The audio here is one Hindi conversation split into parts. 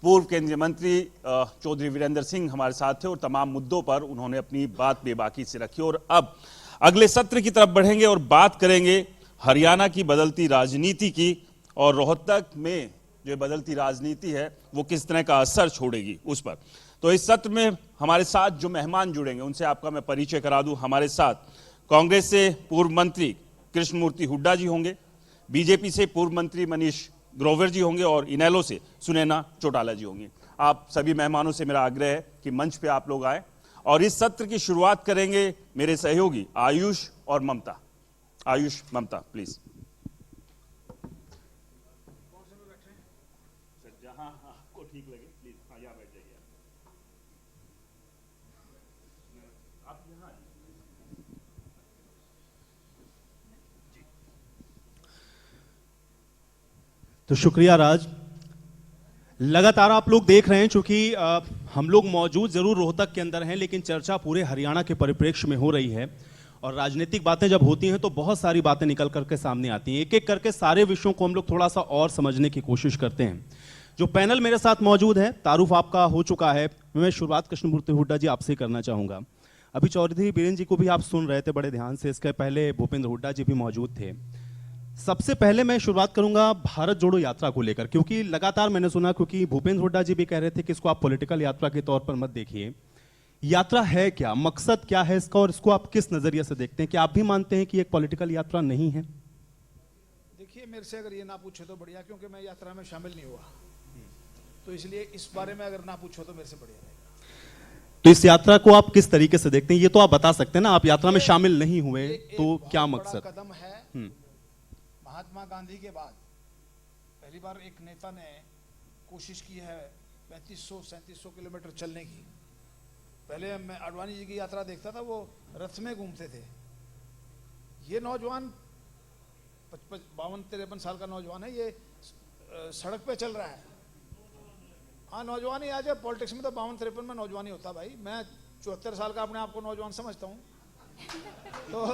पूर्व केंद्रीय मंत्री चौधरी वीरेंद्र सिंह हमारे साथ थे और तमाम मुद्दों पर उन्होंने अपनी बात बेबाकी से रखी। और अब अगले सत्र की तरफ बढ़ेंगे और बात करेंगे हरियाणा की बदलती राजनीति की और रोहतक में जो बदलती राजनीति है वो किस तरह का असर छोड़ेगी उस पर। तो इस सत्र में हमारे साथ जो मेहमान जुड़ेंगे उनसे आपका मैं परिचय करा दूं। हमारे साथ कांग्रेस से पूर्व मंत्री कृष्णमूर्ति हुड्डा जी होंगे, बीजेपी से पूर्व मंत्री मनीष ग्रोवर जी होंगे और इनेलो से सुनैना चौटाला जी होंगी। आप सभी मेहमानों से मेरा आग्रह है कि मंच पे आप लोग आए और इस सत्र की शुरुआत करेंगे मेरे सहयोगी आयुष और ममता। आयुष, ममता, प्लीज। जहां आपको ठीक लगे प्लीज। हाँ, यहाँ बैठ जाइए आप यहाँ। तो शुक्रिया राज। लगातार आप लोग देख रहे हैं, चूंकि हम लोग मौजूद जरूर रोहतक के अंदर हैं, लेकिन चर्चा पूरे हरियाणा के परिप्रेक्ष्य में हो रही है और राजनीतिक बातें जब होती हैं तो बहुत सारी बातें निकल करके सामने आती हैं। एक एक करके सारे विषयों को हम लोग थोड़ा सा और समझने की कोशिश करते हैं। जो पैनल मेरे साथ मौजूद है, तारुफ आपका हो चुका है। मैं शुरुआत कृष्णमूर्ति हुड्डा जी आपसे करना चाहूंगा। अभी चौधरी बीरेन जी को भी आप सुन रहे थे बड़े ध्यान से, इसके पहले भूपेंद्र हुड्डा जी भी मौजूद थे। सबसे पहले मैं शुरुआत करूंगा भारत जोड़ो यात्रा को लेकर, क्योंकि लगातार मैंने सुना, क्योंकि भूपेंद्र हुड्डा जी भी कह रहे थे कि इसको आप पॉलिटिकल यात्रा के तौर पर मत देखिए। यात्रा है क्या, मकसद क्या है इसका और इसको आप किस नजरिए से देखते हैं? कि आप भी मानते हैं कि एक पॉलिटिकल यात्रा नहीं है? देखिए, मेरे से अगर ये ना पूछे तो बढ़िया, क्योंकि मैं यात्रा में शामिल नहीं हुआ, तो इसलिए इस बारे में अगर ना पूछो तो मेरे से बढ़िया रहेगा। तो इस यात्रा को आप किस तरीके से देखते हैं, ये तो आप बता सकते हैं ना। आप यात्रा में शामिल नहीं हुए तो क्या मकसद? कदम है। महात्मा गांधी के बाद पहली बार एक नेता ने कोशिश की है 3500-3700 किलोमीटर चलने की। पहले मैं आडवाणी जी की यात्रा देखता था, वो रथ में घूमते थे। ये नौजवान 52-53 साल का नौजवान है, ये सड़क पे चल रहा है। हाँ, नौजवान ही आज है, पॉलिटिक्स में तो 52-53 में नौजवान ही होता भाई। मैं 74 साल का अपने आप को नौजवान समझता हूँ। तो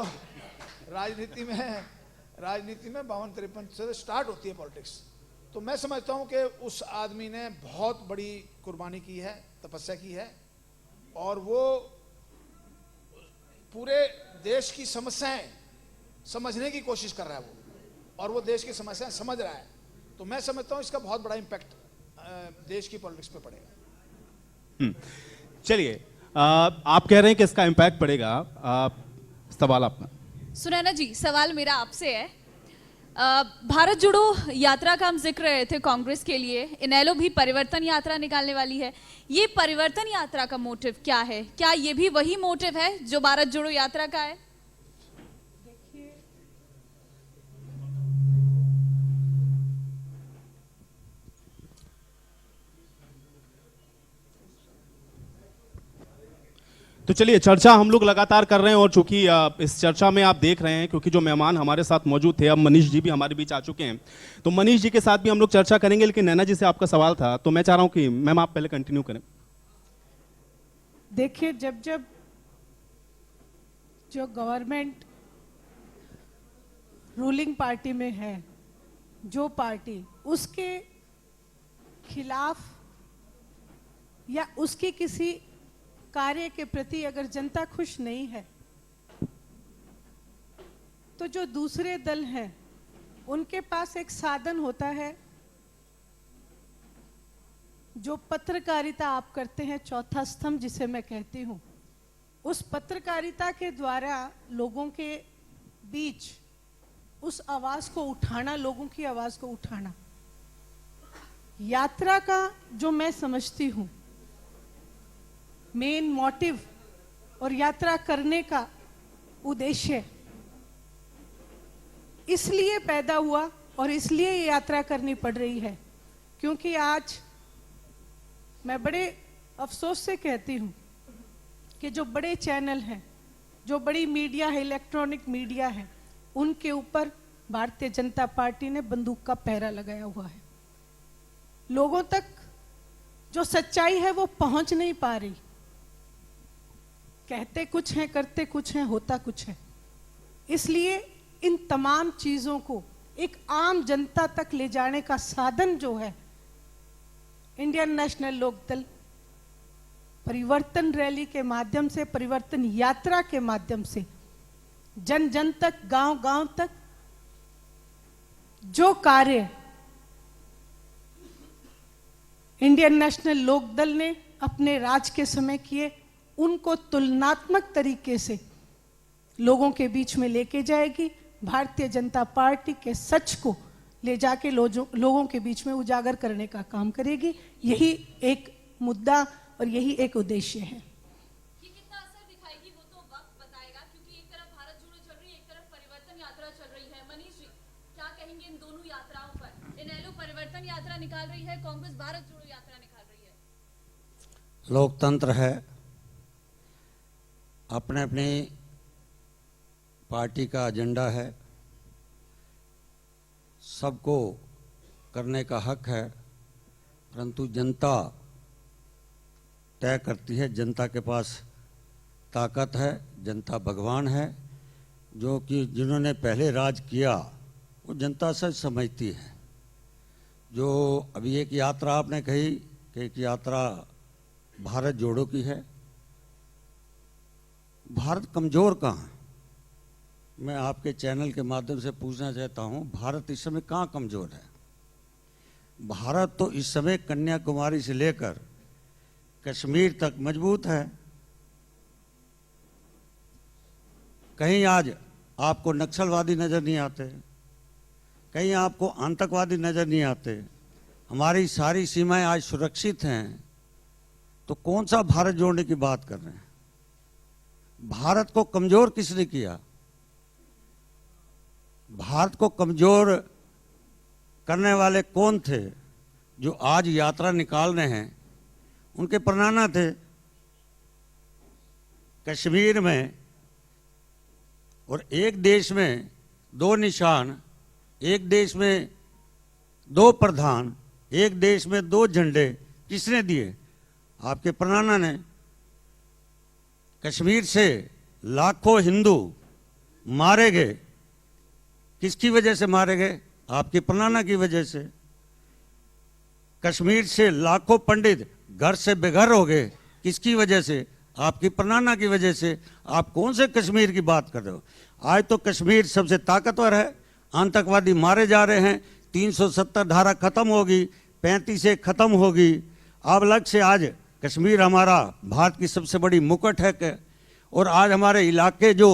राजनीति में 52-53 से स्टार्ट होती है पॉलिटिक्स। तो मैं समझता हूँ कि उस आदमी ने बहुत बड़ी कुर्बानी की है, तपस्या की है, और वो पूरे देश की समस्याएं समझने की कोशिश कर रहा है वो, और वो देश की समस्याएं समझ रहा है। तो मैं समझता हूँ इसका बहुत बड़ा इम्पैक्ट देश की पॉलिटिक्स पे पड़ेगा। चलिए, आप कह रहे हैं कि इसका इम्पैक्ट पड़ेगा। सवाल आपका। सुनैना जी, सवाल मेरा आपसे है। भारत जोड़ो यात्रा का हम जिक्र रहे थे कांग्रेस के लिए, इनेलो भी परिवर्तन यात्रा निकालने वाली है। ये परिवर्तन यात्रा का मोटिव क्या है? क्या ये भी वही मोटिव है जो भारत जोड़ो यात्रा का है? तो चलिए, चर्चा हम लोग लगातार कर रहे हैं और चूंकि इस चर्चा में आप देख रहे हैं, क्योंकि जो मेहमान हमारे साथ मौजूद थे, अब मनीष जी भी हमारे बीच आ चुके हैं, तो मनीष जी के साथ भी हम लोग चर्चा करेंगे। लेकिन नैना जी से आपका सवाल था, तो मैं चाह रहा हूं कि मैम आप पहले कंटिन्यू करें। देखिए, जब जब जो गवर्नमेंट रूलिंग पार्टी में है, जो पार्टी उसके खिलाफ या उसके किसी कार्य के प्रति अगर जनता खुश नहीं है, तो जो दूसरे दल हैं उनके पास एक साधन होता है, जो पत्रकारिता आप करते हैं, चौथा स्तंभ जिसे मैं कहती हूं। उस पत्रकारिता के द्वारा लोगों के बीच उस आवाज को उठाना, लोगों की आवाज को उठाना। यात्रा का जो मैं समझती हूं मेन मोटिव और यात्रा करने का उद्देश्य इसलिए पैदा हुआ और इसलिए ये यात्रा करनी पड़ रही है, क्योंकि आज मैं बड़े अफसोस से कहती हूं कि जो बड़े चैनल हैं, जो बड़ी मीडिया है, इलेक्ट्रॉनिक मीडिया है, उनके ऊपर भारतीय जनता पार्टी ने बंदूक का पहरा लगाया हुआ है। लोगों तक जो सच्चाई है वो पहुंच नहीं पा रही। कहते कुछ हैं, करते कुछ हैं, होता कुछ है। इसलिए इन तमाम चीजों को एक आम जनता तक ले जाने का साधन जो है इंडियन नेशनल लोकदल परिवर्तन रैली के माध्यम से, परिवर्तन यात्रा के माध्यम से जन जन तक, गांव गांव तक जो कार्य इंडियन नेशनल लोकदल ने अपने राज के समय किए, उनको तुलनात्मक तरीके से लोगों के बीच में लेके जाएगी। भारतीय जनता पार्टी के सच को ले जाके लोगों के बीच में उजागर करने का काम करेगी। यही एक मुद्दा और यही एक उद्देश्य है। ये कितना असर दिखाएगी वो तो वक्त बताएगा, क्योंकि एक तरफ भारत जोड़ो चल रही है, एक तरफ परिवर्तन यात्रा चल रही है। मनीष जी, क्या कहेंगे इन दोनों यात्राओं पर? इनेलो परिवर्तन यात्रा निकाल रही है, कांग्रेस भारत जोड़ो यात्रा निकाल रही है। लोकतंत्र है, अपने अपनी पार्टी का एजेंडा है, सबको करने का हक है, परंतु जनता तय करती है। जनता के पास ताकत है, जनता भगवान है, जो कि जिन्होंने पहले राज किया वो जनता सच समझती है। जो अभी एक यात्रा आपने कही कि एक यात्रा भारत जोड़ो की है, भारत कमजोर कहाँ है? मैं आपके चैनल के माध्यम से पूछना चाहता हूं, भारत इस समय कहाँ कमजोर है? भारत तो इस समय कन्याकुमारी से लेकर कश्मीर तक मजबूत है। कहीं आज आपको नक्सलवादी नजर नहीं आते, कहीं आपको आतंकवादी नजर नहीं आते, हमारी सारी सीमाएं आज सुरक्षित हैं। तो कौन सा भारत जोड़ने की बात कर रहे हैं? भारत को कमजोर किसने किया? भारत को कमजोर करने वाले कौन थे? जो आज यात्रा निकाल रहे हैं उनके परनाना थे। कश्मीर में और एक देश में दो निशान, एक देश में दो प्रधान, एक देश में दो झंडे किसने दिए? आपके परनाना ने। कश्मीर से लाखों हिंदू मारे गए, किसकी वजह से मारे गए? आपके परनाना की वजह से। कश्मीर से लाखों पंडित घर से बेघर हो गए, किसकी वजह से? आपकी परनाना की वजह से। आप कौन से कश्मीर की बात कर रहे हो? आज तो कश्मीर सबसे ताकतवर है, आतंकवादी मारे जा रहे हैं, 370 धारा खत्म होगी, 35 से खत्म होगी। अब अलग से आज कश्मीर हमारा भारत की सबसे बड़ी मुकुट है। और आज हमारे इलाके जो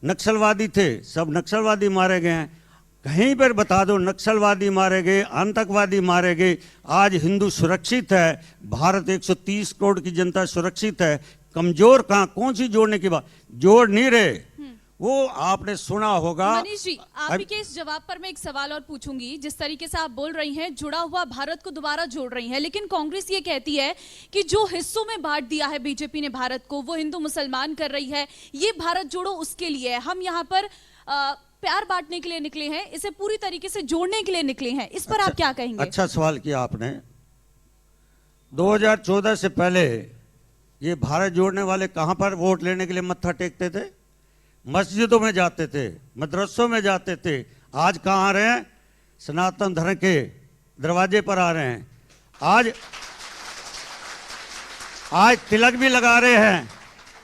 नक्सलवादी थे, सब नक्सलवादी मारे गए हैं। कहीं पर बता दो नक्सलवादी मारे गए, आतंकवादी मारे गए। आज हिंदू सुरक्षित है, भारत 130 करोड़ की जनता सुरक्षित है। कमजोर कहाँ? कौन सी जोड़ने की बात? जोड़ नहीं रहे, वो आपने सुना होगा। मनीष जी, आप ही के इस जवाब पर मैं एक सवाल और पूछूंगी। जिस तरीके से आप बोल रही हैं, जुड़ा हुआ भारत को दोबारा जोड़ रही हैं, लेकिन कांग्रेस ये कहती है कि जो हिस्सों में बांट दिया है बीजेपी ने भारत को, वो हिंदू मुसलमान कर रही है। ये भारत जोड़ो उसके लिए है, हम यहाँ पर प्यार बांटने के लिए निकले हैं, इसे पूरी तरीके से जोड़ने के लिए निकले हैं। इस पर आप क्या कहेंगे? अच्छा सवाल किया आपने। 2014 से पहले ये भारत जोड़ने वाले कहां पर वोट लेने के लिए मत्था टेकते थे? मस्जिदों में जाते थे, मदरसों में जाते थे। आज कहां आ रहे हैं? सनातन धर्म के दरवाजे पर आ रहे हैं। आज तिलक भी लगा रहे हैं,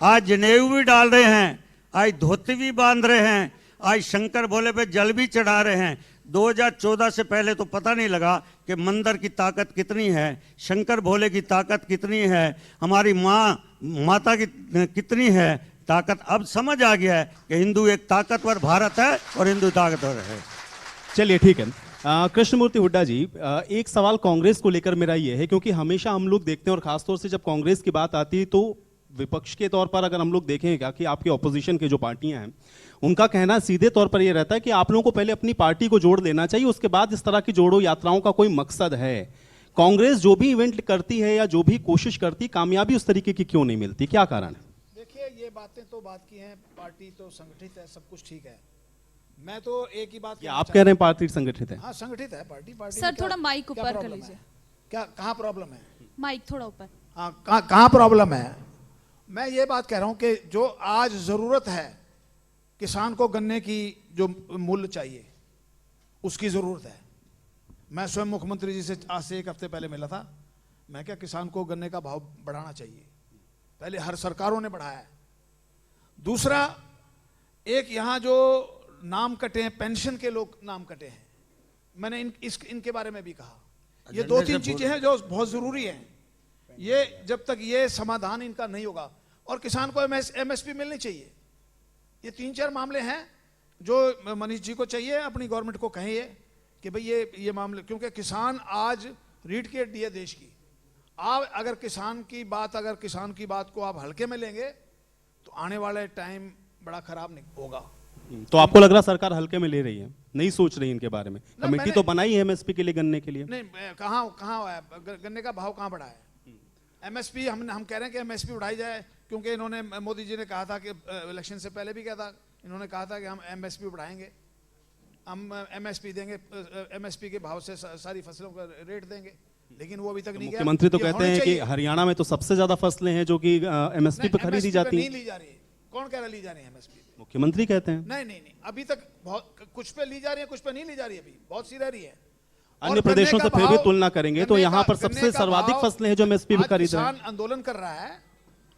आज जनेऊ भी डाल रहे हैं, आज धोती भी बांध रहे हैं, आज शंकर भोले पे जल भी चढ़ा रहे हैं। 2014 से पहले तो पता नहीं लगा कि मंदिर की ताकत कितनी है, शंकर भोले की ताकत कितनी है, हमारी माता की कितनी है ताकत। अब समझ आ गया है कि हिंदू एक ताकतवर भारत है और हिंदू ताकतवर है। चलिए ठीक है। कृष्णमूर्ति हुड्डा जी, एक सवाल कांग्रेस को लेकर मेरा ये है, क्योंकि हमेशा हम लोग देखते हैं और खासतौर से जब कांग्रेस की बात आती है तो विपक्ष के तौर पर अगर हम लोग देखेंगे कि आपकी ऑपोजिशन के जो पार्टियां हैं उनका कहना सीधे तौर पर यह रहता है कि आप लोगों को पहले अपनी पार्टी को जोड़ लेना चाहिए, उसके बाद इस तरह की जोड़ो यात्राओं का कोई मकसद है। कांग्रेस जो भी इवेंट करती है या जो भी कोशिश करती, कामयाबी उस तरीके की क्यों नहीं मिलती? क्या कारण है? देखिए, ये बातें तो बात की हैं, पार्टी तो संगठित है, सब कुछ ठीक है। मैं तो एक ही बात, आप कह रहे हैं पार्टी संगठित है? हाँ, संगठित है पार्टी। सर थोड़ा माइक ऊपर कर लीजिए। क्या कहाँ प्रॉब्लम है? माइक थोड़ा ऊपर। हाँ, कहाँ प्रॉब्लम है? मैं ये बात कह रहा हूँ कि जो आज जरूरत है किसान को गन्ने की जो मूल्य चाहिए उसकी जरूरत है। मैं स्वयं मुख्यमंत्री जी से आज से 1 हफ्ते पहले मिला था। मैं क्या, किसान को गन्ने का भाव बढ़ाना चाहिए, पहले हर सरकारों ने बढ़ाया है। दूसरा, एक यहाँ जो नाम कटे हैं, पेंशन के लोग नाम कटे हैं, मैंने इनके बारे में भी कहा। ये दो तीन चीजें हैं जो बहुत जरूरी हैं। ये जब तक ये समाधान इनका नहीं होगा, और किसान को एमएसपी मिलनी चाहिए। ये 3-4 मामले हैं जो मनीष जी को चाहिए, अपनी गवर्नमेंट को कहिए कि भाई ये मामले, क्योंकि किसान आज रीढ़ की हड्डी है देश की। आप अगर किसान की बात को आप हल्के में लेंगे तो आने वाले टाइम बड़ा खराब होगा। तो आपको लग रहा सरकार हल्के में ले रही है, नहीं सोच रही इनके बारे में? ना, कमेटी तो बनाई है एमएसपी के लिए, गन्ने के लिए। नहीं, कहाँ गन्ने का भाव कहाँ बढ़ा है? एमएसपी हम कह रहे हैं कि एमएसपी बढ़ाई जाए, क्योंकि इन्होंने, मोदी जी ने कहा था कि इलेक्शन से पहले भी कहा था, इन्होंने कहा था कि हम एमएसपी बढ़ाएंगे, हम एमएसपी देंगे, एमएसपी के भाव से सारी फसलों का रेट देंगे, लेकिन वो अभी तक नहीं किया। मुख्यमंत्री तो कहते हैं कि हरियाणा में तो सबसे ज्यादा फसलें हैं जो कि एमएसपी पे खरीदी जाती नहीं है। ली जा रही है। कौन कह रहा ली जा रही है एमएसपी? मुख्यमंत्री कहते हैं। नहीं, अभी तक बहुत कुछ पे ली जा रही है, कुछ पे नहीं ली जा रही है, अभी बहुत सी रह रही है। अन्य प्रदेशों से फिर भी तुलना करेंगे तो यहाँ पर सबसे सर्वाधिक फसलें हैं जो एमएसपी पे खरीद रहे हैं। किसान आंदोलन कर रहा है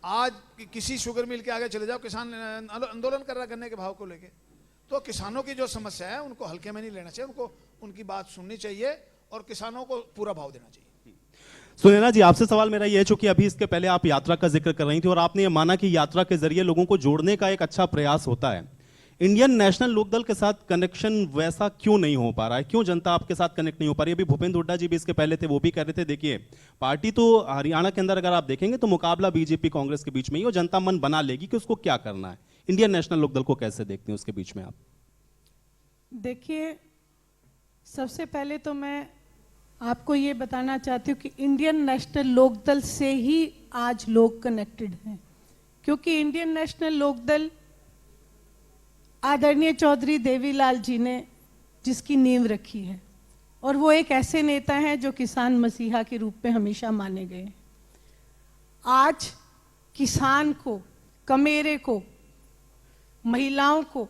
आज, किसी शुगर मिल के आगे चले जाओ, किसान आंदोलन कर रहा है गन्ने के भाव को लेके। तो किसानों की जो समस्या है उनको हल्के में नहीं लेना चाहिए, उनको उनकी बात सुननी चाहिए और किसानों को पूरा भाव देना चाहिए। सुनैना जी, आपसे सवाल मेरा ये है, चूंकि अभी इसके पहले आप यात्रा का जिक्र कर रही थी और आपने ये माना कि यात्रा के जरिए लोगों को जोड़ने का एक अच्छा प्रयास होता है। इंडियन नेशनल लोकदल के साथ कनेक्शन वैसा क्यों नहीं हो पा रहा है? क्यों जनता आपके साथ कनेक्ट नहीं हो पा रही है? अभी भूपेंद्र हुड्डा जी भी इसके पहले थे, वो भी कह रहे थे देखिए पार्टी तो हरियाणा के अंदर अगर आप देखेंगे तो मुकाबला बीजेपी कांग्रेस के बीच में ही, और जनता मन बना लेगी कि उसको क्या करना है। इंडियन नेशनल लोकदल को कैसे देखते हैं उसके बीच में आप? देखिए, सबसे पहले तो मैं आपको ये बताना चाहती हूँ कि इंडियन नेशनल लोकदल से ही आज लोग कनेक्टेड हैं, क्योंकि इंडियन नेशनल लोकदल आदरणीय चौधरी देवीलाल जी ने जिसकी नींव रखी है, और वो एक ऐसे नेता हैं जो किसान मसीहा के रूप में हमेशा माने गए। आज किसान को, कमेरे को, महिलाओं को,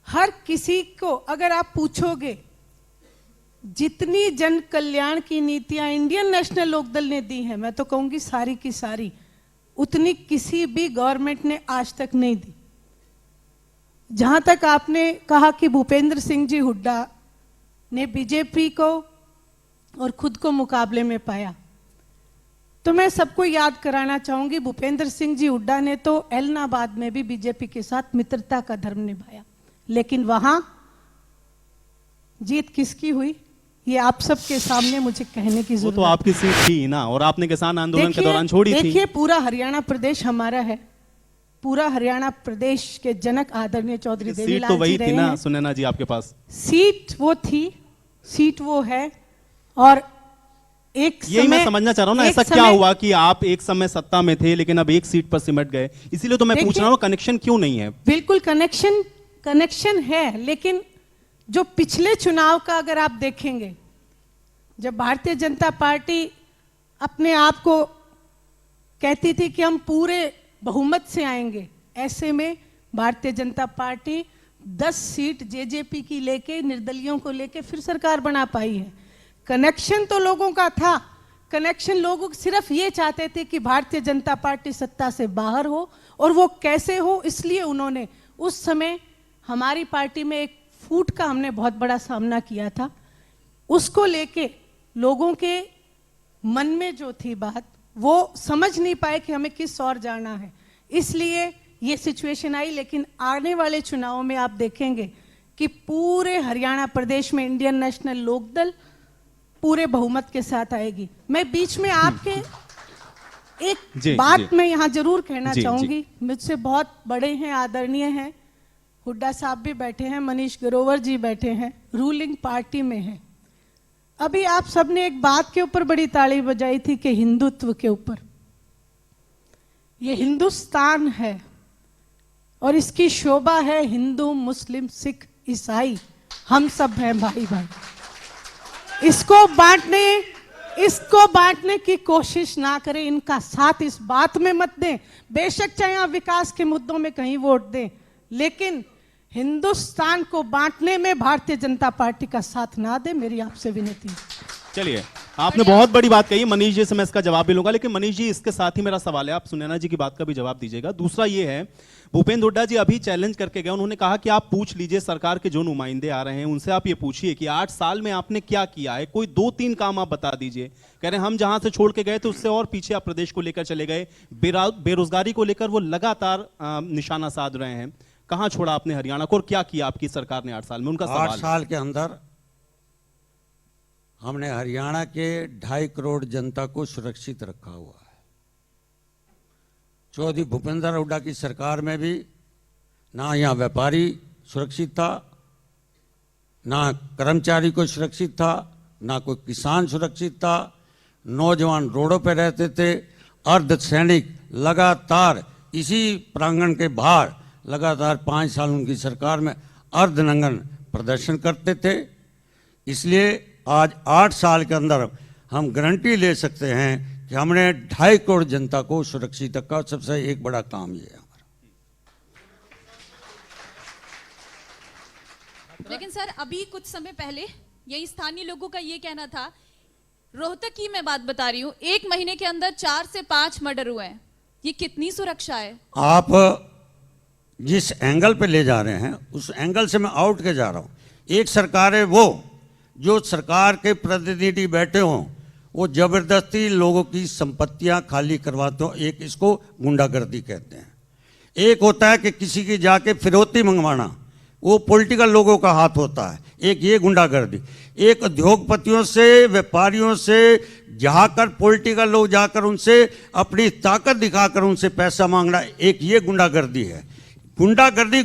हर किसी को अगर आप पूछोगे, जितनी जन कल्याण की नीतियां इंडियन नेशनल लोकदल ने दी हैं, मैं तो कहूंगी सारी की सारी, उतनी किसी भी गवर्नमेंट ने आज तक नहीं दी। जहां तक आपने कहा कि भूपेंद्र सिंह जी हुड्डा ने बीजेपी को और खुद को मुकाबले में पाया, तो मैं सबको याद कराना चाहूंगी, भूपेंद्र सिंह जी हुड्डा ने तो एलनाबाद में भी बीजेपी के साथ मित्रता का धर्म निभाया, लेकिन वहां जीत किसकी हुई ये आप सबके सामने मुझे कहने की जरूरत। वो तो आपकी सीट थी ना, और आपने किसान आंदोलन के दौरान छोड़ी थी। देखिए, पूरा हरियाणा प्रदेश हमारा है, पूरा हरियाणा प्रदेश के जनक आदरणीय चौधरी देवीलाल जी सीट तो वही थी ना हैं। सुनैना जी आपके पास? सीट वो थी, सीट वो है, और एक यही मैं समझना चाह रहा हूं ना, ऐसा क्या हुआ कि आप एक समय सत्ता में थे लेकिन अब एक सीट पर सिमट गए? इसीलिए तो मैं पूछ रहा हूं कनेक्शन क्यों नहीं है? बिल्कुल कनेक्शन है, लेकिन जो पिछले चुनाव का अगर आप देखेंगे, जब भारतीय जनता पार्टी अपने आप को कहती थी कि हम पूरे बहुमत से आएंगे, ऐसे में Bharatiya Janata party 10 seat JJP की लेके, निर्दलियों को लेके फिर सरकार बना पाई है। कनेक्शन तो लोगों का था, कनेक्शन लोगों सिर्फ ये चाहते थे कि भारतीय जनता पार्टी सत्ता से बाहर हो, और वो कैसे हो, इसलिए उन्होंने उस समय हमारी पार्टी में एक फूट का हमने बहुत बड़ा सामना किया था। उसको लेके लोगों के मन में जो थी बात, वो समझ नहीं पाए कि हमें किस ओर जाना है, इसलिए ये सिचुएशन आई। लेकिन आने वाले चुनावों में आप देखेंगे कि पूरे हरियाणा प्रदेश में इंडियन नेशनल लोकदल पूरे बहुमत के साथ आएगी। मैं बीच में आपके एक बात मैं यहाँ जरूर कहना चाहूंगी, मुझसे बहुत बड़े हैं, आदरणीय हैं, हुड्डा साहब भी बैठे हैं, मनीष ग्रोवर जी बैठे हैं, रूलिंग पार्टी में हैं। अभी आप सबने एक बात के ऊपर बड़ी ताली बजाई थी कि हिंदुत्व के ऊपर। ये हिंदुस्तान है और इसकी शोभा है हिंदू, मुस्लिम, सिख, ईसाई, हम सब हैं भाई भाई। इसको बांटने की कोशिश ना करें, इनका साथ इस बात में मत दें। बेशक चाहे आप विकास के मुद्दों में कहीं वोट दें, लेकिन हिंदुस्तान को बांटने में भारतीय जनता पार्टी का साथ ना दे, मेरी आपसे विनती है। चलिए आपने बहुत बड़ी बात कही मनीष जी से, मैं इसका जवाब भी लूंगा, लेकिन मनीष जी इसके साथ ही मेरा सवाल है, आप सुनैना जी की बात का भी जवाब दीजिएगा। दूसरा ये है, भूपेंद्र हुड्डा जी अभी चैलेंज करके गए, उन्होंने कहा कि आप पूछ लीजिए सरकार के जो नुमाइंदे आ रहे हैं उनसे आप ये पूछिए कि 8 साल में आपने क्या किया है, कोई 2-3 काम आप बता दीजिए। कह रहे हैं हम जहां से छोड़ के गए थे उससे और पीछे आप प्रदेश को लेकर चले गए, बेरोजगारी को लेकर वो लगातार निशाना साध रहे हैं। कहां छोड़ा आपने हरियाणा को और क्या किया आपकी सरकार ने 8 साल में, उनका 8 सवाल। साल के अंदर हमने हरियाणा के 2.5 करोड़ जनता को सुरक्षित रखा हुआ है। चौधरी भूपेंद्र हुड्डा की सरकार में भी ना यहाँ व्यापारी सुरक्षित था, ना कर्मचारी को सुरक्षित था, ना कोई किसान सुरक्षित था, नौजवान रोडों पर रहते थे, अर्धसैनिक लगातार इसी प्रांगण के बाहर लगातार 5 साल उनकी सरकार में अर्धनंगन प्रदर्शन करते थे। इसलिए आज 8 साल के अंदर हम गारंटी ले सकते हैं कि हमने 2.5 करोड़ जनता को सुरक्षित रखा। सबसे एक बड़ा काम ये है हमारा। लेकिन सर अभी कुछ समय पहले यही स्थानीय लोगों का ये कहना था, रोहतक की मैं बात बता रही हूँ, 1 महीने के अंदर 4 से 5 मर्डर हुए हैं, ये कितनी सुरक्षा है? आप जिस एंगल पे ले जा रहे हैं उस एंगल से मैं आउट के जा रहा हूँ। एक सरकार है वो जो सरकार के प्रतिनिधि बैठे हों, वो जबरदस्ती लोगों की संपत्तियां खाली करवाते हो, एक इसको गुंडागर्दी कहते हैं। एक होता है कि किसी की जाके फिरौती मंगवाना, वो पॉलिटिकल लोगों का हाथ होता है, एक ये गुंडागर्दी। एक उद्योगपतियों से, व्यापारियों से जाकर, पॉलिटिकल लोग जाकर उनसे अपनी ताकत दिखाकर उनसे पैसा मांगना, एक ये गुंडागर्दी है। गुंडागर्दी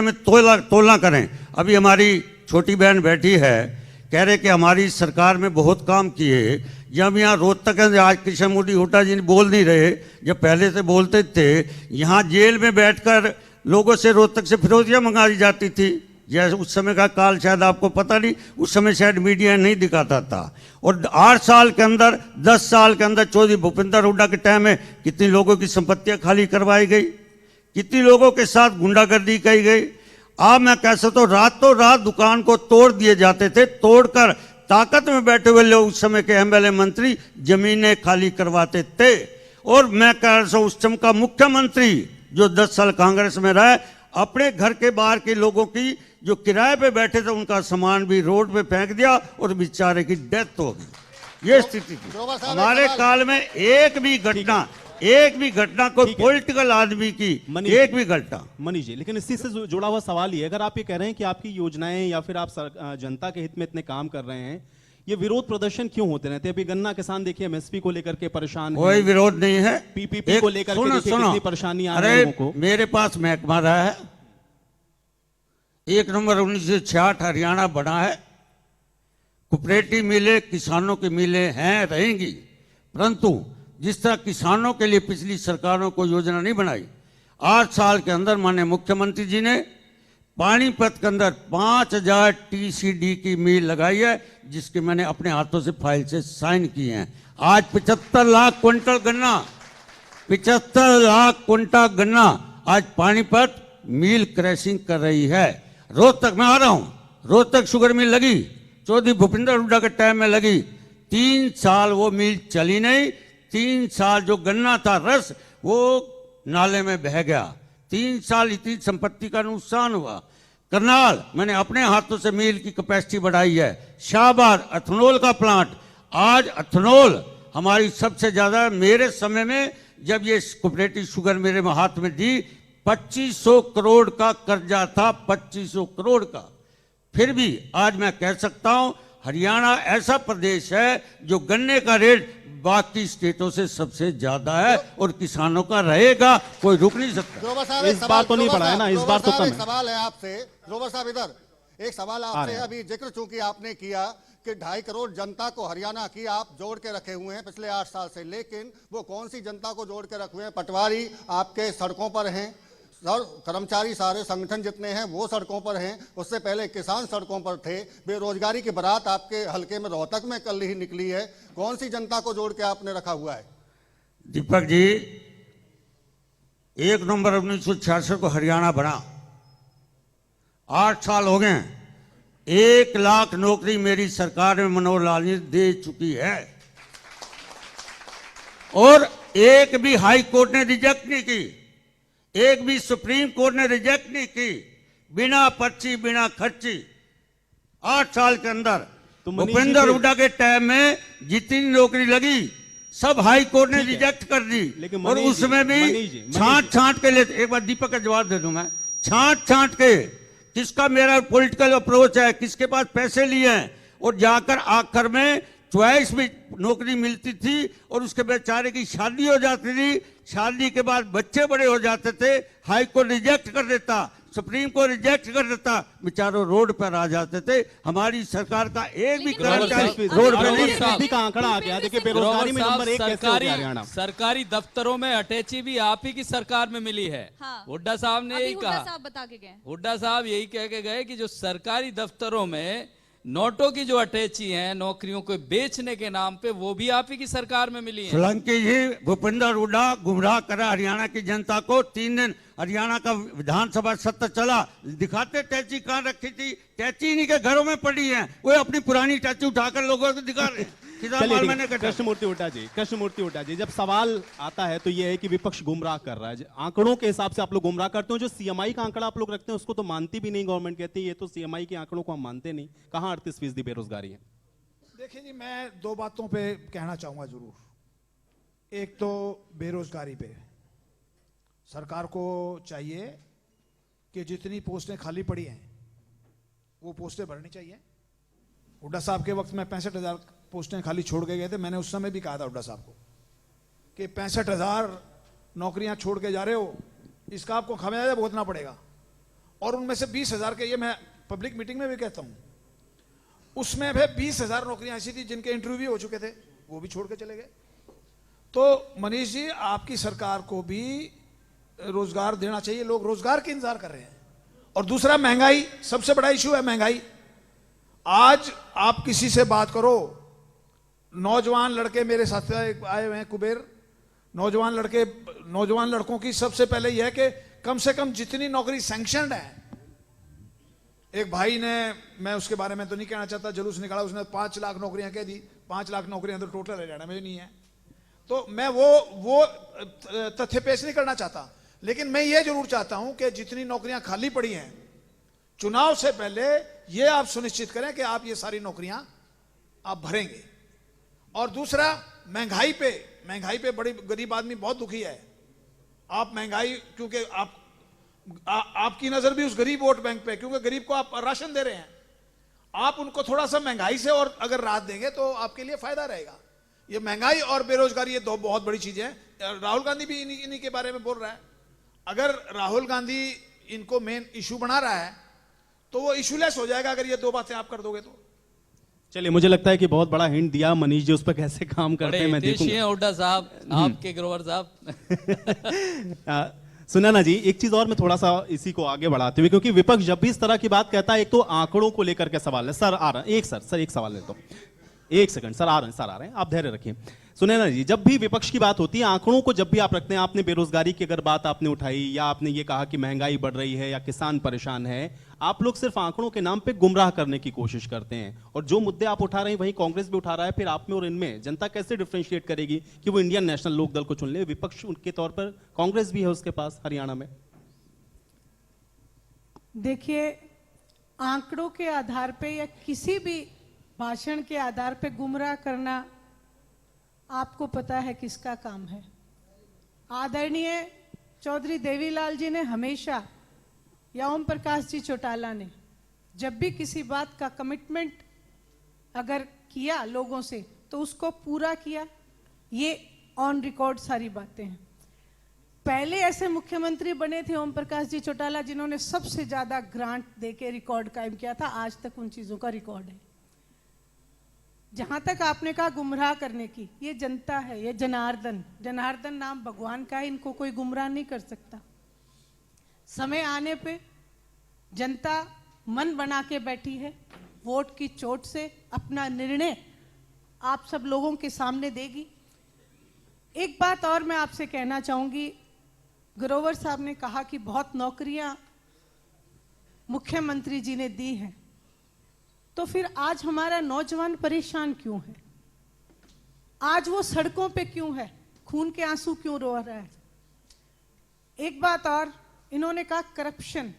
में तोलना करें। अभी हमारी छोटी बहन बैठी है, कह रहे कि हमारी सरकार में बहुत काम किए। जब यहाँ रोहतक है, आज कृष्णमूर्ति हुड्डा जी बोल नहीं रहे, जब पहले से बोलते थे, यहाँ जेल में बैठकर लोगों से रोहतक से फिरौतियाँ मंगाई जाती थी। जैसे उस समय का काल शायद आपको पता नहीं, उस समय शायद मीडिया नहीं दिखाता था। और 8 साल के अंदर, 10 साल के अंदर चौधरी भूपेंद्र हुड्डा के टाइम में कितनी लोगों की संपत्तियाँ खाली करवाई गई, कितनी लोगों के साथ गुंडागर्दी की गई। अब मैं कह सकता हूँ रातों रात दुकान को तोड़ दिए जाते थे, तोड़कर ताकत में बैठे हुए लोग, उस समय के एमएलए मंत्री जमीनें खाली करवाते थे। और मैं कह रहा हूँ उस समय का मुख्यमंत्री जो 10 साल कांग्रेस में रहा, अपने घर के बाहर के लोगों की जो किराए पे बैठे थे उनका सामान भी रोड पे फेंक दिया और बेचारे की डेथ हो गई। ये स्थिति थी हमारे काल में। एक भी घटना कोई पॉलिटिकल आदमी की, एक भी घटना। मनीष जी, लेकिन इसी से जुड़ा हुआ सवाल ये, अगर आप ये कह रहे हैं कि आपकी योजनाएं या फिर आप जनता के हित में इतने काम कर रहे हैं, ये विरोध प्रदर्शन क्यों होते रहते हैं? अभी गन्ना किसान देखिए एमएसपी को लेकर के परेशान, कोई विरोध नहीं है। पीपीपी को लेकर के कितनी परेशानी आ रही है लोगों को। मेरे पास महकमा रहा है, 1 नवंबर 1966 हरियाणा बना है। कोऑपरेटिव मिले, किसानों की मिले हैं, रहेंगी, परंतु जिस तरह किसानों के लिए पिछली सरकारों को योजना नहीं बनाई, 8 साल के अंदर माननीय मुख्यमंत्री जी ने पानीपत के अंदर 5000 TCD की मिल लगाई है, जिसके मैंने अपने हाथों से फाइल से साइन किए हैं। आज 75 लाख क्विंटल गन्ना, 75 लाख क्विंटल गन्ना आज पानीपत मिल क्रैशिंग कर रही है। रोहतक में आ रहा हूं, रोहतक शुगर मिल लगी, चौधरी भूपेंद्र हुड्डा के टाइम में लगी, 3 साल वो मिल चली नहीं। 3 साल जो गन्ना था रस वो नाले में बह गया। 3 साल इतनी संपत्ति का नुकसान हुआ। करनाल मैंने अपने हाथों से मिल की कैपेसिटी बढ़ाई है। शाहबाद एथेनॉल का प्लांट, आज एथेनॉल हमारी सबसे ज्यादा। मेरे समय में जब ये कोऑपरेटिव शुगर मेरे हाथ में दी, 2500 करोड़ का कर्जा था, 2500 करोड़ का। फिर भी आज मैं कह सकता हूं हरियाणा ऐसा प्रदेश है जो गन्ने का रेट बाकी स्टेटों से सबसे ज्यादा है और किसानों का रहेगा, कोई रुक नहीं सकता। इस बार तो नहीं पड़ा है ना, इस बार तो कम है। सवाल है आपसे जोबर साहब, इधर एक सवाल आपसे। अभी जिक्र चूंकि आपने किया कि 2.5 करोड़ जनता को हरियाणा की आप जोड़ के रखे हुए हैं पिछले 8 साल से, लेकिन वो कौन सी जनता को जोड़ के रखे हुए हैं? पटवारी आपके सड़कों पर हैं, कर्मचारी सारे संगठन जितने हैं वो सड़कों पर हैं, उससे पहले किसान सड़कों पर थे। बेरोजगारी की बारात आपके हलके में रोहतक में कल ही निकली है। कौन सी जनता को जोड़ के आपने रखा हुआ है? दीपक जी, 1 नवंबर 1966 को हरियाणा बना, 8 साल हो गए। 1 लाख नौकरी मेरी सरकार में मनोहर लाल ने दे चुकी है। और एक भी हाई कोर्ट ने रिजेक्ट नहीं की, एक भी सुप्रीम कोर्ट ने रिजेक्ट नहीं की, बिना पर्ची बिना खर्ची 8 साल के अंदर। तो मनीष जी भूपेंद्र फिर- हुड्डा के टाइम में जितनी नौकरी लगी सब हाई कोर्ट ने ठीक है। रिजेक्ट कर दी, लेकिन और मनीष जी, उसमें मनीष भी जी, छांट छांट के लिए, एक बार दीपक का जवाब दे दूं मैं, छांट छांट के किसका मेरा पॉलिटिकल अप्रोच है, किसके पास पैसे लिए हैं, और जाकर आखिर में चॉइस में नौकरी मिलती थी, और उसके बेचारे की शादी हो जाती थी, शादी के बाद बच्चे बड़े हो जाते थे, हाई कोर्ट रिजेक्ट कर देता, सुप्रीम कोर्ट रिजेक्ट कर देता, बेचारों रोड पर आ जाते थे। हमारी सरकार का एक भी लेकिन कर्मचारी अभी- रोड अभी- पर नहीं। फीसदी का आंकड़ा आ गया। देखिए बेरोजगारी में नंबर 1 कैसे हो गया हरियाणा। सरकारी दफ्तरों में अटैची भी आप ही की सरकार में मिली है। हाँ। हुड्डा साहब ने अभी यही हुड्डा कहा, साहब बता के गए। हुड्डा साहब यही कह के गए कि जो सरकारी दफ्तरों में नोटों की जो अटैची हैं नौकरियों को बेचने के नाम पे, वो भी आप ही की सरकार में मिली है। सोलंकी जी, भूपेंद्र हुड्डा गुमराह करा हरियाणा की जनता को। 3 दिन हरियाणा का विधानसभा सत्र चला, दिखाते टैची कहाँ रखी थी, टैची इन्हीं के घरों में पड़ी है, वो अपनी पुरानी टैची उठाकर लोगों को दिखा रहे हैं। किसान चलिए माल ठीक मैंने है। कटा। कृष्णमूर्ति हुड्डा जी, जब सवाल आता है तो ये है कि विपक्ष गुमराह कर रहा है। आंकड़ों के हिसाब से आप लोग गुमराह करते हो। जो सीएमआई का आंकड़ा आप लोग रखते हैं उसको तो मानती भी नहीं गवर्नमेंट, कहती है ये तो सीएमआई के आंकड़ों को हम मानते नहीं। कहां 38% बेरोजगारी है? देखिए जी, मैं 2 बातों पे कहना चाहूंगा जरूर। एक तो बेरोजगारी पे सरकार को चाहिए कि जितनी पोस्टें खाली पड़ी हैं वो पोस्टें भरनी चाहिए। हुड्डा साहब के वक्त में 65,000 पोस्टें खाली छोड़ के गए थे। मैंने उस समय भी कहा था हुड्डा साहब को कि 65,000 नौकरियां छोड़ के जा रहे हो, इसका आपको खामियाजा भुगतना पड़ेगा। और उनमें से 20,000 के, ये मैं पब्लिक मीटिंग में भी कहता हूं, उसमें भी 20,000 नौकरियां ऐसी थी जिनके इंटरव्यू भी हो चुके थे, वो भी छोड़ के चले गए। तो मनीष जी, आपकी सरकार को भी रोजगार देना चाहिए। लोग रोजगार के इंतजार कर रहे हैं। और दूसरा, महंगाई सबसे बड़ा इशू है। महंगाई, आज आप किसी से बात करो, नौजवान लड़के मेरे साथ आए हुए हैं, कुबेर नौजवान लड़के, नौजवान लड़कों की सबसे पहले यह है कि कम से कम जितनी नौकरी सैंक्शनड है। एक भाई ने, मैं उसके बारे में तो नहीं कहना चाहता, जुलूस निकाला, उसने 5 लाख नौकरियां कह दी। 5 लाख नौकरियां तो टोटल हरियाणा में नहीं है। तो मैं वो तथ्य पेश नहीं करना चाहता, लेकिन मैं ये जरूर चाहता हूं कि जितनी नौकरियां खाली पड़ी हैं, चुनाव से पहले ये आप सुनिश्चित करें कि आप ये सारी नौकरियां आप भरेंगे। और दूसरा, महंगाई पे बड़ी गरीब आदमी बहुत दुखी है। आप महंगाई, क्योंकि आपकी नजर भी उस गरीब वोट बैंक पे, क्योंकि गरीब को आप राशन दे रहे हैं, आप उनको थोड़ा सा महंगाई से और अगर राहत देंगे तो आपके लिए फायदा रहेगा। ये महंगाई और बेरोजगारी, ये 2 बहुत बड़ी चीजें हैं। राहुल गांधी भी इन्हीं के बारे में बोल रहा है। अगर राहुल गांधी इनको मेन इशू बना रहा है तो वो इशूलेस हो जाएगा अगर ये 2 बातें आप कर दोगे तो। चलिए, मुझे लगता है कि बहुत बड़ा हिंट दिया मनीष जी, उस पर कैसे काम करते हैं मैं बड़े देखूंगा। हैं हुड्डा साहब, आपके ग्रोवर साहब। सुनैना जी, एक चीज और मैं थोड़ा सा इसी को आगे बढ़ाते हुए, क्योंकि विपक्ष जब भी इस तरह की बात कहता है, एक तो आंकड़ों को लेकर के सवाल है। सर आ रहा है, एक सवाल लेता हूं, 1 सेकंड। सर आ रहे हैं, आप धैर्य रखिए। सुनैना जी, जब भी विपक्ष की बात होती है, आंकड़ों को जब भी आप रखते हैं, आपने बेरोजगारी की अगर बात आपने उठाई, या आपने ये कहा कि महंगाई बढ़ रही है या किसान परेशान है, आप लोग सिर्फ आंकड़ों के नाम पे गुमराह करने की कोशिश करते हैं। और जो मुद्दे आप उठा रहे हैं वही कांग्रेस भी उठा रहा है। फिर आप में और इनमें जनता कैसे डिफरेंशिएट करेगी कि वो इंडियन नेशनल लोकदल को चुन ले? विपक्ष उनके तौर पर कांग्रेस भी है उसके पास हरियाणा में। देखिए, आंकड़ों के आधार पे या किसी भी भाषण के आधार पे गुमराह करना आपको पता है किसका काम है। आदरणीय चौधरी देवीलाल जी ने हमेशा, या ओम प्रकाश जी चौटाला ने, जब भी किसी बात का कमिटमेंट अगर किया लोगों से तो उसको पूरा किया। ये ऑन रिकॉर्ड सारी बातें हैं। पहले ऐसे मुख्यमंत्री बने थे ओम प्रकाश जी चौटाला, जिन्होंने सबसे ज्यादा ग्रांट देके रिकॉर्ड कायम किया था। आज तक उन चीजों का रिकॉर्ड है। जहां तक आपने कहा गुमराह करने की, ये जनता है, ये जनार्दन नाम भगवान का है, इनको कोई गुमराह नहीं कर सकता। समय आने पे जनता मन बना के बैठी है, वोट की चोट से अपना निर्णय आप सब लोगों के सामने देगी। एक बात और मैं आपसे कहना चाहूंगी, ग्रोवर साहब ने कहा कि बहुत नौकरियां मुख्यमंत्री जी ने दी हैं, तो फिर आज हमारा नौजवान परेशान क्यों है? आज वो सड़कों पे क्यों है? खून के आंसू क्यों रो रहा है? एक बात और, इन्होंने कहा करप्शन।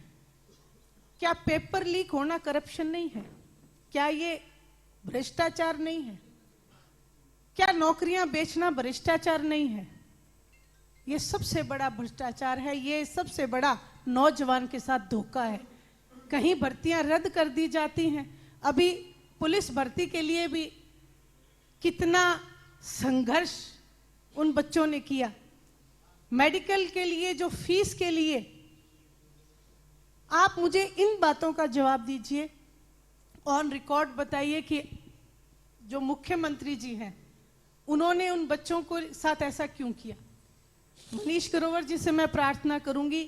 क्या पेपर लीक होना करप्शन नहीं है? क्या ये भ्रष्टाचार नहीं है? क्या नौकरियां बेचना भ्रष्टाचार नहीं है? ये सबसे बड़ा भ्रष्टाचार है, ये सबसे बड़ा नौजवान के साथ धोखा है। कहीं भर्तियां रद्द कर दी जाती हैं। अभी पुलिस भर्ती के लिए भी कितना संघर्ष उन बच्चों ने किया। मेडिकल के लिए जो फीस के लिए, आप मुझे इन बातों का जवाब दीजिए। ऑन रिकॉर्ड बताइए कि जो मुख्यमंत्री जी हैं उन्होंने उन बच्चों को साथ ऐसा क्यों किया? मनीष ग्रोवर जी से मैं प्रार्थना करूंगी,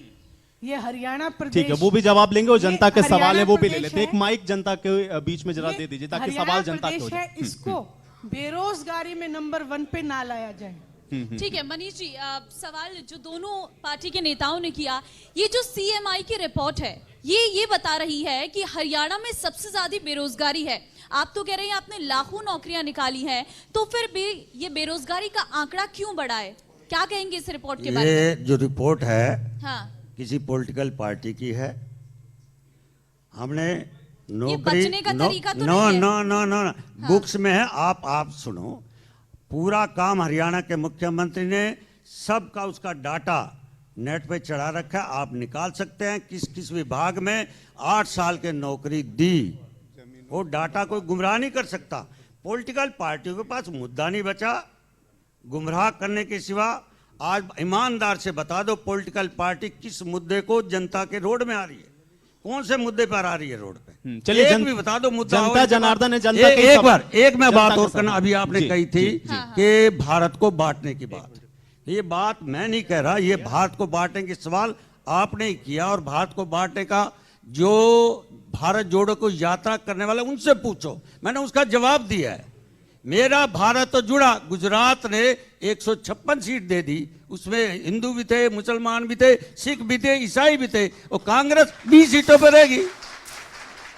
ये हरियाणा प्रदेश, ठीक है, वो भी जवाब लेंगे और जनता के सवाल है वो भी ले हरियाणा लेते हैं। एक प्रदेश माइक जनता के बीच में जरा दे दीजिए ताकि हरियाणा सवाल जनता के हो प्रदेश जाए। है, इसको बेरोजगारी में नंबर 1 पे ना लाया जाए। ठीक है मनीष जी, सवाल जो दोनों पार्टी के नेताओं ने किया, ये जो सीएमआई की रिपोर्ट है ये बता रही है कि हरियाणा में सबसे ज्यादा बेरोजगारी है। आप तो कह रहे हैं आपने लाखों नौकरियां निकाली हैं, तो फिर ये बेरोजगारी का आंकड़ा क्यों बढ़ा है? क्या कहेंगे इस रिपोर्ट के बारे में? ये जो रिपोर्ट है हाँ, किसी पॉलिटिकल पार्टी की है। हमने बचने का तरीका तो नो नहीं है। नो नो नो बुक्स में है। आप सुनो, पूरा काम हरियाणा के मुख्यमंत्री ने सबका उसका डाटा नेट पे चढ़ा रखा है। आप निकाल सकते हैं किस किस विभाग में 8 साल के नौकरी दी। वो डाटा कोई गुमराह नहीं कर सकता। पॉलिटिकल पार्टियों के पास मुद्दा नहीं बचा गुमराह करने के सिवा। आज ईमानदार से बता दो, पॉलिटिकल पार्टी किस मुद्दे को जनता के रोड में आ रही है, कौन से मुद्दे पर आ रही है रोड पे? चलिए, एक भी बता दो मुद्दा। जनता जनार्दन है, जनता के एक सब- बार एक मैं जनता बात का और सवाल। करना, अभी आपने जी, कही थी जी, जी। कि भारत को बांटने की बात। ये बात मैं नहीं कह रहा, ये भारत को बांटने की सवाल आपने ही किया। और भारत को बांटने का जो भारत जोड़ो को यात्रा करने वाले उनसे पूछो, मैंने उसका जवाब दिया है। मेरा भारत तो जुड़ा, गुजरात ने 156 सीट दे दी, उसमें हिंदू भी थे, मुसलमान भी थे, सिख भी थे, ईसाई भी थे, और कांग्रेस 20 सीटों पर रहेगी।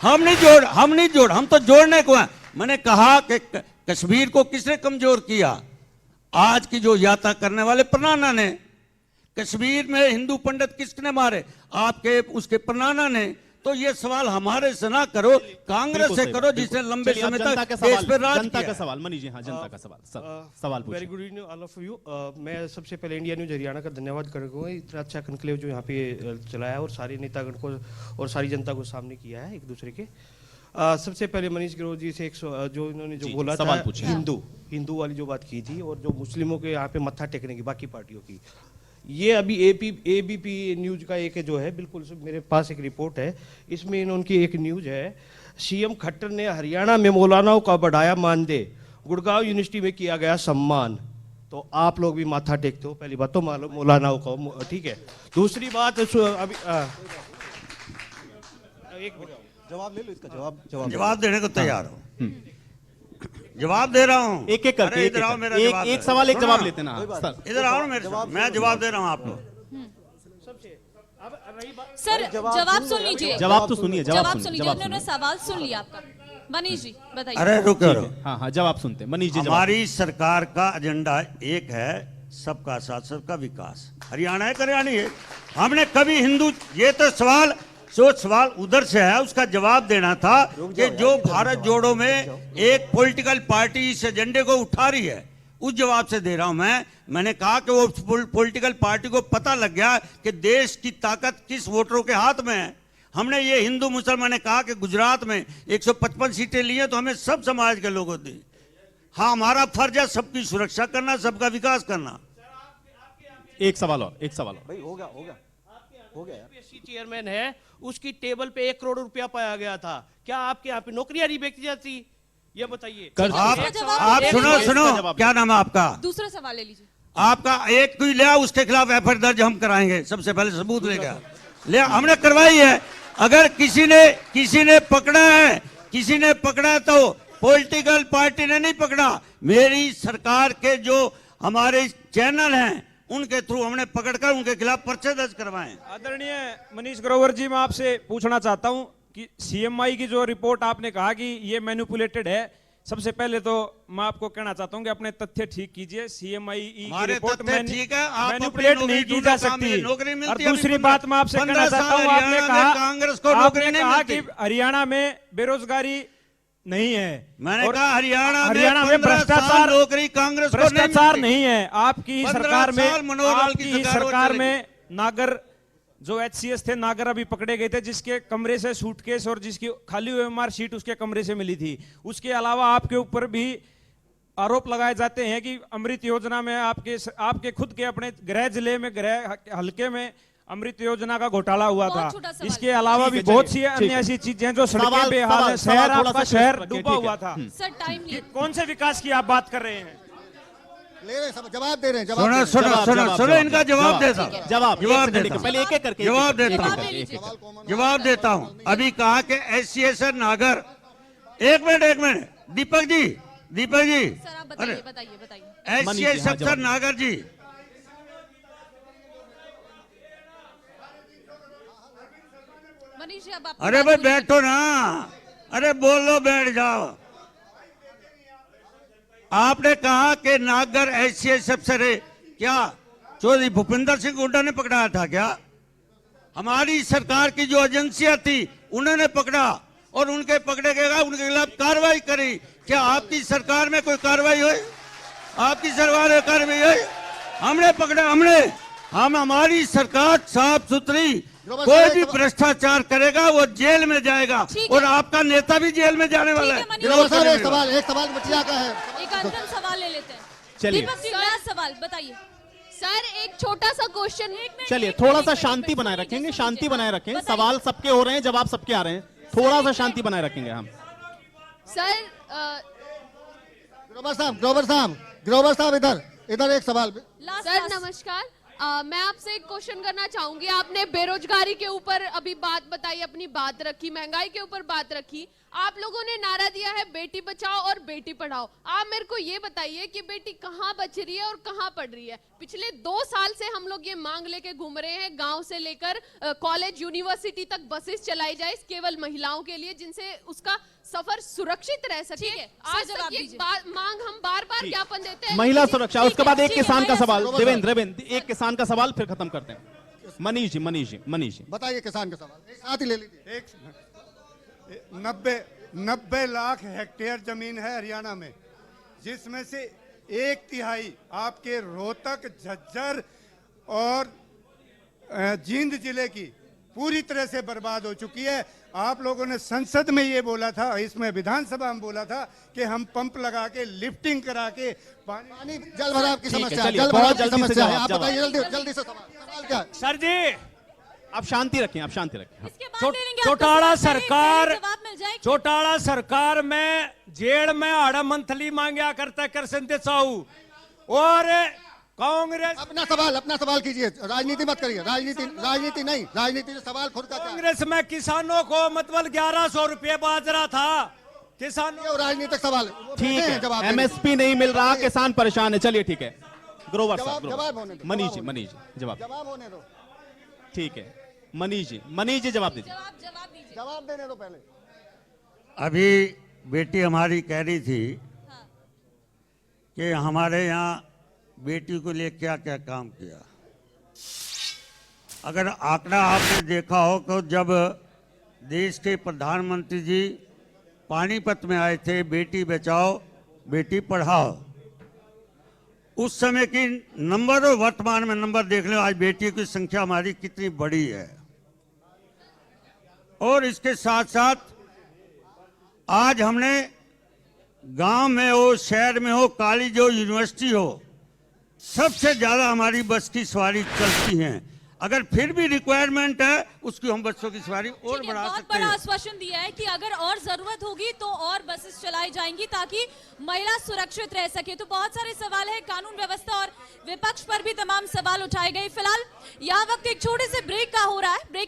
हम नहीं जोड़, हम तो जोड़ने को हैं। मैंने कहा कि कश्मीर को किसने कमजोर किया? आज की जो यात्रा करने वाले प्रनाना ने। कश्मीर में हिंदू पंडित किसने मारे? आपके उसके प्रनाना ने। तो ये सवाल हमारे से ना करो, कांग्रेस से करो जिसने लंबे समय तक देश पे राज जनता किया। का सवाल मनीष जी, हाँ जनता का सवाल वेरी पूछिए। Good evening all of you. मैं सबसे पहले इंडिया न्यूज हरियाणा का धन्यवाद करूंगा, इतना अच्छा कनक्लेव जो यहाँ पे चलाया और सारे नेतागण को और सारी जनता को सामने किया है एक दूसरे के। सबसे पहले मनीष ग्रोवर जी से जो इन्होंने जो बोला सवाल था पूछिए। हिंदू वाली जो बात की थी, और जो मुस्लिमों के यहाँ पे मत्था टेकने की बाकी पार्टियों की, ये अभी एबीपी न्यूज का एक जो है, बिल्कुल मेरे पास एक रिपोर्ट है, इसमें इनकी एक न्यूज है, सीएम खट्टर ने हरियाणा में मौलानाओं का बढ़ाया मानदेय, गुड़गांव यूनिवर्सिटी में किया गया सम्मान। तो आप लोग भी माथा टेकते हो, पहली बात तो मौलानाओं का, ठीक है। दूसरी बात अभी एक मिनट जवाब ले लो इसका, जवाब देने को तैयार हो। जवाब दे रहा हूँ, एक एक करके, अरे इधर आओ, मेरा जवाब एक है। सवाल एक सुनो जवाब ना, लेते ना सर। इधर आओ मेरे साथ, मैं जवाब दे रहा हूँ आपको। सर जवाब सुन लीजिए, जवाब तो सुनिए, जवाब सुन लीजिए। उन्होंने सवाल सुन लिया आपका। मनीष जी बताइए। अरे रुको रुको, हाँ हाँ जवाब सुनते हैं मनीष जी। जवाब हमारी सरकार का एजेंडा एक है, सबका साथ सबका विकास। हरियाणा है, हरियाणी है। हमने कभी हिंदू, ये तो सवाल जो सवाल उधर से है उसका जवाब देना था कि जो भारत जोड़ो में एक पॉलिटिकल पार्टी इस एजेंडे को उठा रही है, उस जवाब से दे रहा हूं मैं। मैंने कहा कि वो पॉलिटिकल पार्टी को पता लग गया कि देश की ताकत किस वोटरों के हाथ में है। हमने ये हिंदू मुसलमान ने कहा कि गुजरात में 155 सीटें ली हैं तो हमें सब समाज के लोगों दी। हाँ, हमारा फर्ज है सबकी सुरक्षा करना, सबका विकास करना। एक सवाल और, एक सवाल और। भाई हो गया यूपीएससी चेयरमैन है, उसकी टेबल पे 1 करोड़ रुपया पाया गया था। क्या आपके यहाँ पे नौकरियां नहीं बेची जाती? ये बताइए। आप सुनो, क्या नाम है आपका? दूसरा सवाल ले लीजिए। आपका एक कोई ले आओ, उसके खिलाफ एफआईआर दर्ज हम कराएंगे। सबसे पहले सबूत लेगा ले, हमने करवाई है। अगर किसी ने पकड़ा है तो पॉलिटिकल पार्टी ने नहीं पकड़ा, मेरी सरकार के जो हमारे चैनल हैं उनके थ्रू हमने पकड़कर उनके खिलाफ पर्चे दर्ज करवाए। आदरणीय मनीष ग्रोवर जी, मैं आपसे पूछना चाहता हूं कि सीएमआई की जो रिपोर्ट आपने कहा कि ये मैनिपुलेटेड है, सबसे पहले तो मैं आपको कहना चाहता हूं कि अपने तथ्य ठीक कीजिए। सीएमआई की हमारे रिपोर्ट तथ्य ठीक है, आप मैनिपुलेट अपनी नहीं नौकरी की जा ढूंढो, काम सकती। में नौकरी मिलती और है। दूसरी अभी बात मैं आपसे 15 कहना चाहता हूं, साल आपने हरियाणा में कांग्रेस को कहा नौकरी आपने नहीं कहा कि मिलती। हरियाणा में बेरोजगारी नहीं है। मैंने और कहा हरियाणा में 15 साल भ्रष्टाचार नौकरी कांग्रेस को नहीं भ्रष्टाचार मिलती। नहीं है। आपकी 15 सरकार में साल मनोहर लाल की आपकी सरकार सरकार चलेगी। में नागर जो HCS थे, नागर अभी पकड़े गए थे, जिसके कमरे से सूटकेस और जिसकी खाली हुई OMR शीट उसके कमरे से मिली थी। उसके अलावा आपके ऊपर भी आरोप लगाए जाते हैं कि अमृत योजना में आपके खुद के अपने गृह जिले में, गृह हलके में अमृत योजना का घोटाला हुआ था। बहुत छोटा सवाल। इसके अलावा ठीक भी है, बहुत चलिए, सी ठीक अन्य है। ऐसी चीजें हैं जो सड़कें सवाल- बेहाल है। सवाल- शहर सवाल थोड़ा आपका सा शहर स्पष्ट रखिए, डूबा ठीक है। हुआ था। सर टाइम कि कौन से विकास की आप बात कर रहे हैं? ले रहे हैं, जवाब दे रहे हैं, सुनो जवाब सुनो जवाब- सुनो जवाब- सुनो, इनका जवाब जवाब- देता जवाब जवाब एक सेकंड देता के पहले एक एक करके जवाब एक- एक- देता एक- हूं। एक- एक- एक- जवाब देता हूं। अभी कहा कि HCS नागर, एक मिनट दीपक जी सर आप अरे बताइए। मनीष जी, HCS हाँ, अफसर जवाब। नागर जी, मनीष जी अब आप अरे भाई बैठो ना, अरे बोलो, बैठ जाओ। आपने कहा कि नागर HCS अफसर है, क्या चौधरी भूपिंदर सिंह हुड्डा ने पकड़ाया था क्या? हमारी सरकार की जो एजेंसियां थी उन्होंने पकड़ा और उनके पकड़े गए, उनके खिलाफ कार्रवाई करी। क्या आपकी सरकार में कोई कार्रवाई हुई? आपकी सरकार में कार्रवाई हुई? हमने पकड़ा, हम हमारी सरकार साफ सुथरी, कोई भी भ्रष्टाचार करेगा वो जेल में जाएगा ठीक और है। आपका नेता भी जेल में जाने वाला है। मनीष गिरोवर साहब, विरोध एक सवाल बटिया का है। एक अंतिम सवाल ले लेते हैं। चलिए। दीपक जी, नया सवाल बताइए। सर एक छोटा सा क्वेश्चन चलिए थोड़ा सा शांति बनाए रखेंगे, शांति बनाए रखें। सवाल सबके हो रहे हैं, जवाब सबके आ रहे हैं, थोड़ा सा शांति बनाए रखेंगे हम। सर ग्रोवर साहब इधर एक सवाल। सर नमस्कार, मैं आपसे एक क्वेश्चन करना चाहूंगी। आपने बेरोजगारी के ऊपर अभी बात बताई, अपनी बात रखी, महंगाई के ऊपर बात रखी। आप लोगों ने नारा दिया है बेटी बचाओ और बेटी पढ़ाओ। आप मेरे को ये बताइए कि बेटी कहाँ बच रही है और कहाँ पढ़ रही है? पिछले 2 साल से हम लोग ये मांग लेके घूम रहे हैं, गांव से लेकर कॉलेज यूनिवर्सिटी तक बसेस चलाई जाए केवल महिलाओं के लिए, जिनसे उसका सफर सुरक्षित रह सके। ठीक है, आज जवाब तक ये दीजिए। मांग हम बार बार ज्ञापन देते हैं। महिला सुरक्षा, उसके बाद एक ठीक है, किसान का महिला सवाल। सुरक्षा। देवेंद्र एक किसान का सवाल फिर खत्म करते हैं। मनीष जी बताइए किसान का सवाल, एक साथ ही ले लीजिए। 90 लाख हेक्टेयर जमीन है हरियाणा में, जिसमें से 1/3 आपके रोहतक, झज्जर और जींद जिले की पूरी तरह से बर्बाद हो चुकी है। आप लोगों ने संसद में ये बोला था, इसमें विधानसभा में बोला था कि हम पंप लगा के लिफ्टिंग करा के पानी जल भराव की ठीक है, समस्या है, चलिए, जल बहुत भराव की जल्दी से समस्या है। जवाब, आप बताइए जवाब। जल्दी से सवाल क्या है? सर जी, आप शांति रखें, आप शांति रखें। इसके बाद ले लेंगे आपका चौटाला सवाल, पहले सरकार जवाब मिल जाए। चौटाला सरकार में जेल में आड़ा मंथली मांगया करता कर संते चाहू और कांग्रेस अपना सवाल कीजिए, राजनीति मत करिए। राजनीति नहीं, राजनीति से सवाल खुद का क्या है? कांग्रेस में किसानों को मतलब 1100 रुपये बाजरा था। किसानों ये राजनीतिक सवाल है। वो ठीक देते हैं है, जवाब देने के। MSP नहीं मिल रहा, किसान परेशान है। चलिए ठीक है, ग्रोवर साहब, जवाब होने दो, मनीष जवाब जी जवाब। जवाब होने दो, ठीक है, मनीष जी जवाब दीजिए। जवाब दीजिए। जवाब देने दो पहले। अभी बेटी हमारी कह रही थी कि हमारे यहाँ बेटी को लिए क्या क्या काम किया। अगर आंकड़ा आपने देखा हो तो जब देश के प्रधानमंत्री जी पानीपत में आए थे, बेटी बचाओ बेटी पढ़ाओ, उस समय की नंबर और वर्तमान में नंबर देख लो, आज बेटियों की संख्या हमारी कितनी बड़ी है। और इसके साथ साथ आज हमने गांव में हो, शहर में हो, कॉलेज हो, यूनिवर्सिटी हो, सबसे ज्यादा हमारी बस की सवारी चलती है। अगर फिर भी रिक्वायरमेंट है उसकी हम बसों की सवारी और ठीक है, बढ़ा बहुत सकते बड़ा हैं। आश्वासन दिया है कि अगर और जरूरत होगी तो और बसेस चलाई जाएंगी ताकि महिला सुरक्षित रह सके। तो बहुत सारे सवाल है, कानून व्यवस्था और विपक्ष पर भी तमाम सवाल उठाए गए। फिलहाल यह वक्त एक छोटे से ब्रेक का हो रहा है। ब्रेक